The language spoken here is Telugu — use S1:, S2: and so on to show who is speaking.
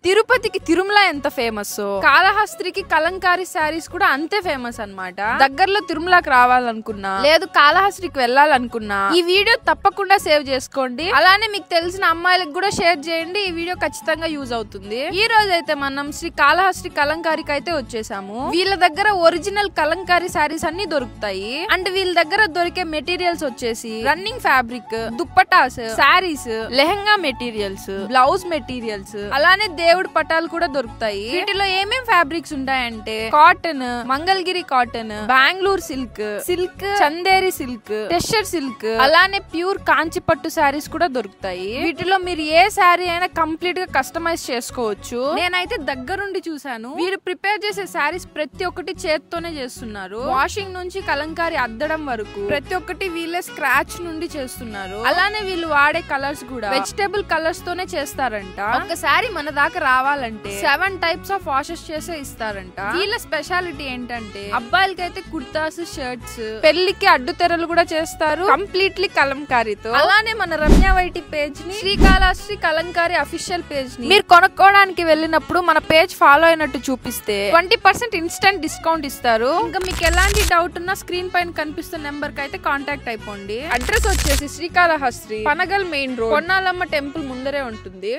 S1: తిరుపతికి తిరుమల ఎంత ఫేమస్, కాళహస్త్రికి కలంకారీ శారీస్ కూడా అంతే ఫేమస్ అన్నమాట. దగ్గరలో తిరుమలకి రావాలనుకున్నా లేదు కాళహస్త్రికి వెళ్ళాలనుకున్నా ఈ వీడియో తప్పకుండా సేవ్ చేసుకోండి. అలానే మీకు తెలిసిన అమ్మాయిలకు కూడా షేర్ చేయండి. ఈ వీడియో ఖచ్చితంగా యూజ్ అవుతుంది. ఈ రోజు అయితే మనం శ్రీ కాళహస్త్రి కలంకారీకి అయితే వచ్చేసాము. వీళ్ళ దగ్గర ఒరిజినల్ కలంకారీ శారీస్ అన్ని దొరుకుతాయి. అండ్ వీళ్ళ దగ్గర దొరికే మెటీరియల్స్ వచ్చేసి running fabric, dupattas, saris, lehenga materials, blouse materials, అలానే దేవుడి పటాలు కూడా దొరుకుతాయి. వీటిలో ఏమేం ఫ్యాబ్రిక్స్ ఉంటాయంటే cotton, Mangalagiri cotton, Bengaluru silk, Chanderi silk, tussar silk, అలానే ప్యూర్ కాంచి పట్టు శారీస్ కూడా దొరుకుతాయి. వీటిలో మీరు ఏ శారీ అయినా కంప్లీట్ గా కస్టమైజ్ చేసుకోవచ్చు. నేనైతే దగ్గరుండి చూసాను. వీరు ప్రిపేర్ చేసే శారీస్ ప్రతి ఒక్కటి చేత్తోనే చేస్తున్నారు. వాషింగ్ నుంచి కలంకారీ అద్దడం వరకు ప్రతి ఒక్కటి వీళ్ళే స్క్రాచ్ నుండి చేస్తున్నారు. అలానే వీళ్ళు వాడే కలర్స్ కూడా వెజిటేబుల్ కలర్స్ తోనే చేస్తారంట. ఒక శారీ మన దాకా రావాలంటే 7 టైప్స్ ఆఫ్ వాషెస్ చేసే ఇస్తారంట. వీళ్ళ స్పెషాలిటీ ఏంటంటే అబ్బాయిలకైతే కుర్తాస్, షర్ట్స్, పెళ్లికి అడ్డు తెరలు కూడా చేస్తారు కంప్లీట్లీ కలంకారీతో. అలానే మన రమ్య వైటి పేజ్ ని, శ్రీకాళహస్త్రి కలంకారీ అఫీషియల్ పేజ్ ని మీరు కొనుక్కోవడానికి వెళ్ళినప్పుడు మన పేజ్ ఫాలో అయినట్టు చూపిస్తే 20% ఇన్స్టెంట్ డిస్కౌంట్ ఇస్తారు. ఇంకా మీకు ఎలాంటి డౌట్ ఉన్నా స్క్రీన్ పైన కనిపిస్తున్న నెంబర్ కి అయితే కాంటాక్ట్ అయిపోండి. అడ్రస్ వచ్చేసి Srikalahasti, Panagal main road, Konnalamma temple ముందరే ఉంటుంది.